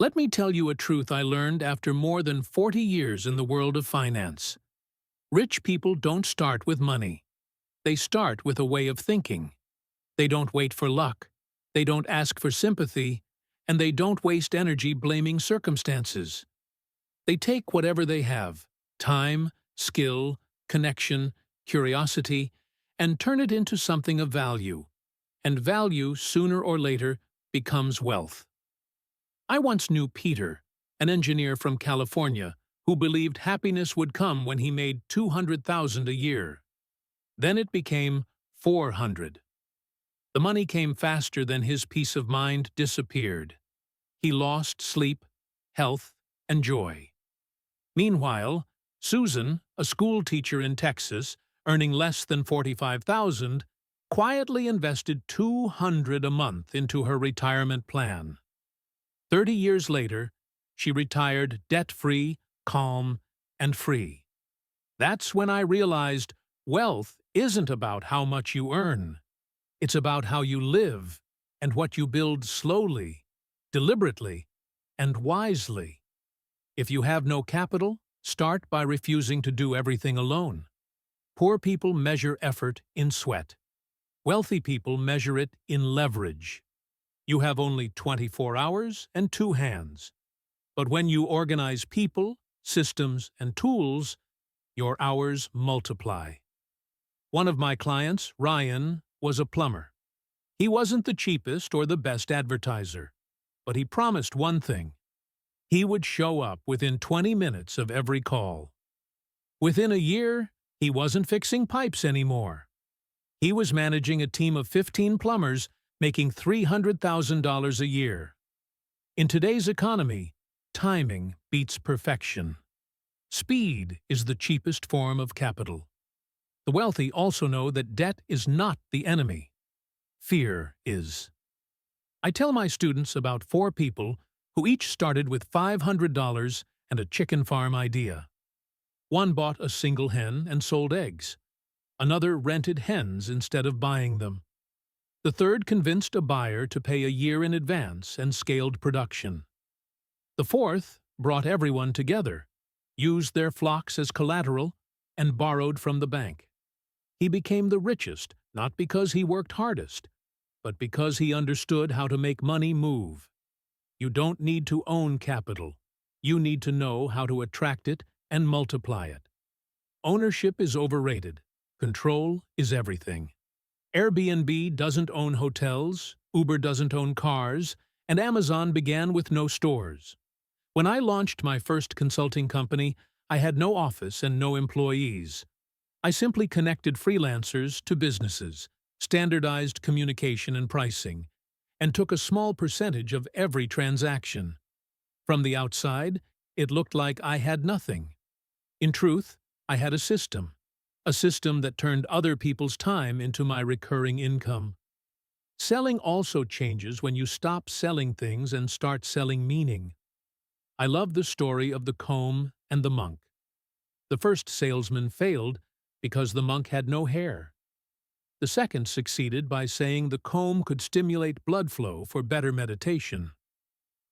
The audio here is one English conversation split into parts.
Let me tell you a truth I learned after more than 40 years in the world of finance. Rich people don't start with money. They start with a way of thinking. They don't wait for luck. They don't ask for sympathy. And they don't waste energy blaming circumstances. They take whatever they have, time, skill, connection, curiosity, and turn it into something of value. And value, sooner or later, becomes wealth. I once knew Peter, an engineer from California, who believed happiness would come when he made $200,000 a year. Then it became 400. The money came faster than his peace of mind disappeared. He lost sleep, health, and joy. Meanwhile, Susan, a school teacher in Texas, earning less than $45,000, quietly invested $200 a month into her retirement plan. 30 years later, she retired debt-free, calm, and free. That's when I realized wealth isn't about how much you earn. It's about how you live and what you build slowly, deliberately, and wisely. If you have no capital, start by refusing to do everything alone. Poor people measure effort in sweat. Wealthy people measure it in leverage. You have only 24 hours and 2 hands. But when you organize people, systems, and tools, your hours multiply. One of my clients, Ryan, was a plumber. He wasn't the cheapest or the best advertiser, but he promised one thing. He would show up within 20 minutes of every call. Within a year, he wasn't fixing pipes anymore. He was managing a team of 15 plumbers making $300,000 a year. In today's economy, timing beats perfection. Speed is the cheapest form of capital. The wealthy also know that debt is not the enemy. Fear is. I tell my students about 4 people who each started with $500 and a chicken farm idea. One bought a single hen and sold eggs. Another rented hens instead of buying them. The third convinced a buyer to pay a year in advance and scaled production. The fourth brought everyone together, used their flocks as collateral, and borrowed from the bank. He became the richest, not because he worked hardest, but because he understood how to make money move. You don't need to own capital. You need to know how to attract it and multiply it. Ownership is overrated. Control is everything. Airbnb doesn't own hotels, Uber doesn't own cars, and Amazon began with no stores. When I launched my first consulting company, I had no office and no employees. I simply connected freelancers to businesses, standardized communication and pricing, and took a small percentage of every transaction. From the outside, it looked like I had nothing. In truth, I had a system that turned other people's time into my recurring income. Selling also changes when you stop selling things and start selling meaning. I love the story of the comb and the monk. The first salesman failed because the monk had no hair. The second succeeded by saying the comb could stimulate blood flow for better meditation.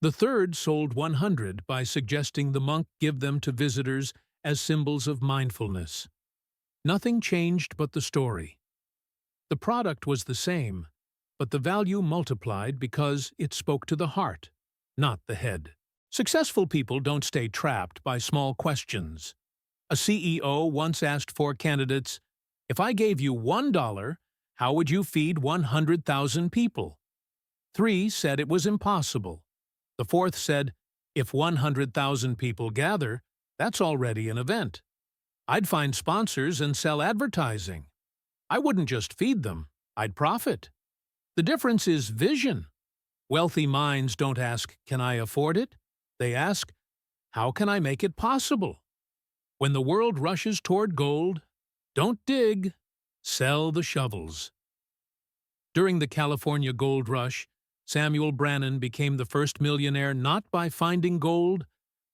The third sold 100 by suggesting the monk give them to visitors as symbols of mindfulness. Nothing changed but the story. The product was the same, but the value multiplied because it spoke to the heart, not the head. Successful people don't stay trapped by small questions. A CEO once asked 4 candidates, "If I gave you $1, how would you feed 100,000 people?" 3 said it was impossible. The fourth said, "If 100,000 people gather, that's already an event. I'd find sponsors and sell advertising. I wouldn't just feed them, I'd profit." The difference is vision. Wealthy minds don't ask, "Can I afford it?" They ask, "How can I make it possible?" When the world rushes toward gold, don't dig, sell the shovels. During the California gold rush, Samuel Brannan became the first millionaire not by finding gold,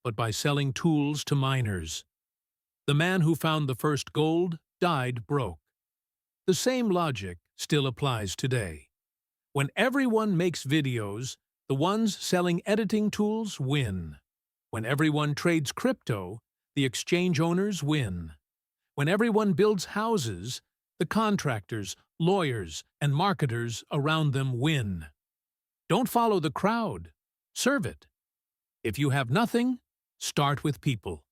but by selling tools to miners. The man who found the first gold died broke. The same logic still applies today. When everyone makes videos, The ones selling editing tools win. When everyone trades crypto, the exchange owners win. When everyone builds houses, the contractors, lawyers, and marketers around them win. Don't follow the crowd. Serve it. If you have nothing, start with people.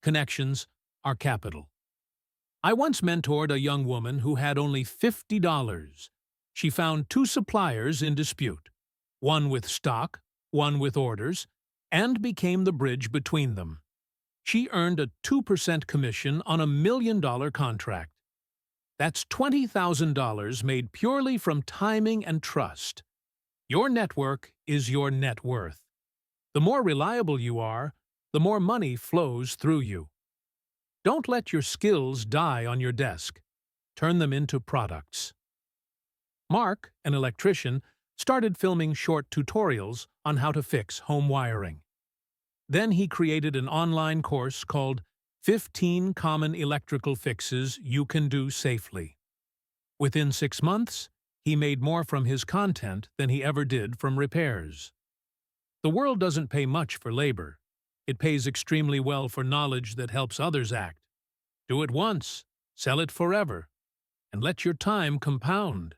Connections are capital. I once mentored a young woman who had only $50. She found two suppliers in dispute, one with stock, one with orders, and became the bridge between them. She earned a 2% commission on $1 million contract. That's $20,000 made purely from timing and trust. Your network is your net worth. The more reliable you are, the more money flows through you. Don't let your skills die on your desk. Turn them into products. Mark, an electrician, started filming short tutorials on how to fix home wiring. Then he created an online course called 15 Common Electrical Fixes You Can Do Safely. Within 6 months, he made more from his content than he ever did from repairs. The world doesn't pay much for labor. It pays extremely well for knowledge that helps others act. Do it once, sell it forever, and let your time compound.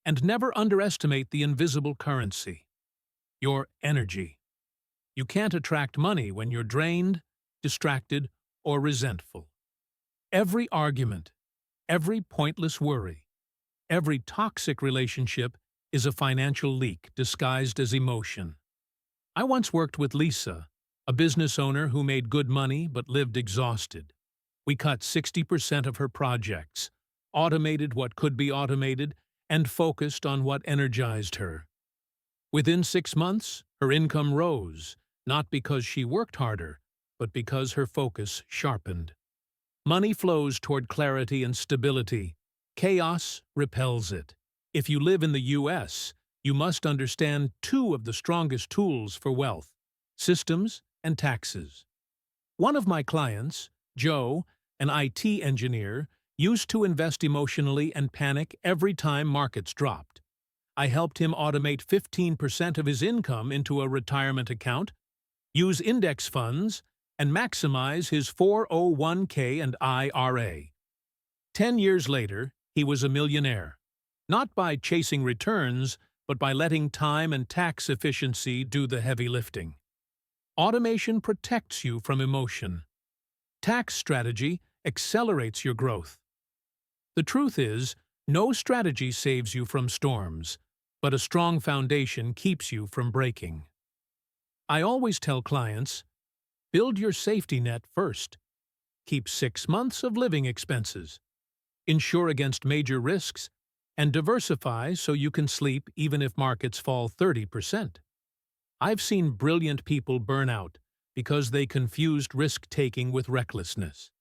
And never underestimate the invisible currency, your energy. You can't attract money when you're drained, distracted, or resentful. Every argument, every pointless worry, every toxic relationship is a financial leak disguised as emotion. I once worked with Lisa, a business owner who made good money but lived exhausted. We cut 60% of her projects, automated what could be automated, and focused on what energized her. Within 6 months, her income rose, not because she worked harder, but because her focus sharpened. Money flows toward clarity and stability. Chaos repels it. If you live in the U.S., you must understand two of the strongest tools for wealth: systems and taxes. One of my clients, Joe, an IT engineer, used to invest emotionally and panic every time markets dropped. I helped him automate 15% of his income into a retirement account, use index funds, and maximize his 401k and IRA. 10 years later, he was a millionaire, not by chasing returns, but by letting time and tax efficiency do the heavy lifting. Automation protects you from emotion. Tax strategy accelerates your growth. The truth is, no strategy saves you from storms, but a strong foundation keeps you from breaking. I always tell clients, build your safety net first. Keep 6 months of living expenses. Insure against major risks, and diversify so you can sleep even if markets fall 30%. I've seen brilliant people burn out because they confused risk-taking with recklessness.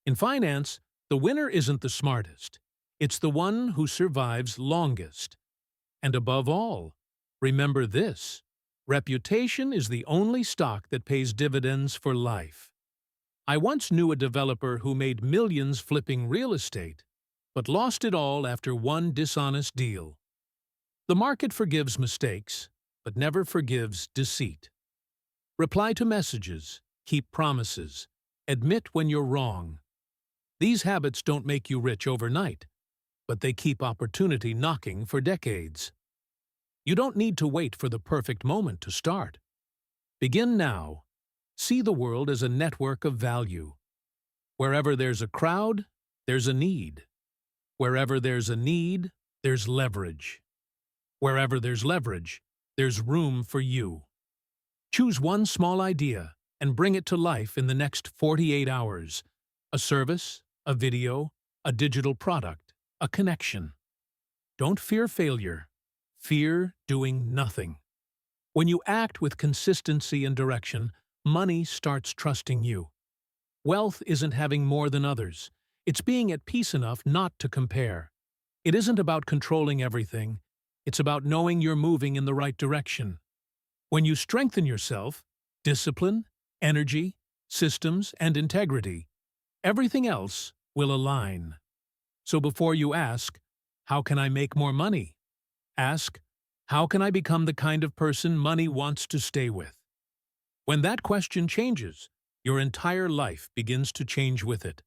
In finance, the winner isn't the smartest. It's the one who survives longest. And above all, remember this: reputation is the only stock that pays dividends for life. I once knew a developer who made millions flipping real estate, but lost it all after one dishonest deal. The market forgives mistakes, but never forgives deceit. Reply to messages, keep promises, admit when you're wrong. These habits don't make you rich overnight, but they keep opportunity knocking for decades. You don't need to wait for the perfect moment to start. Begin now. See the world as a network of value. Wherever there's a crowd, there's a need. Wherever there's a need, there's leverage. Wherever there's leverage, there's room for you. Choose one small idea and bring it to life in the next 48 hours. A service, a video, a digital product, a connection. Don't fear failure. Fear doing nothing. When you act with consistency and direction, money starts trusting you. Wealth isn't having more than others. It's being at peace enough not to compare. It isn't about controlling everything. It's about knowing you're moving in the right direction. When you strengthen yourself, discipline, energy, systems, and integrity, everything else will align. So before you ask, how can I make more money? Ask, How can I become the kind of person money wants to stay with? When that question changes, your entire life begins to change with it.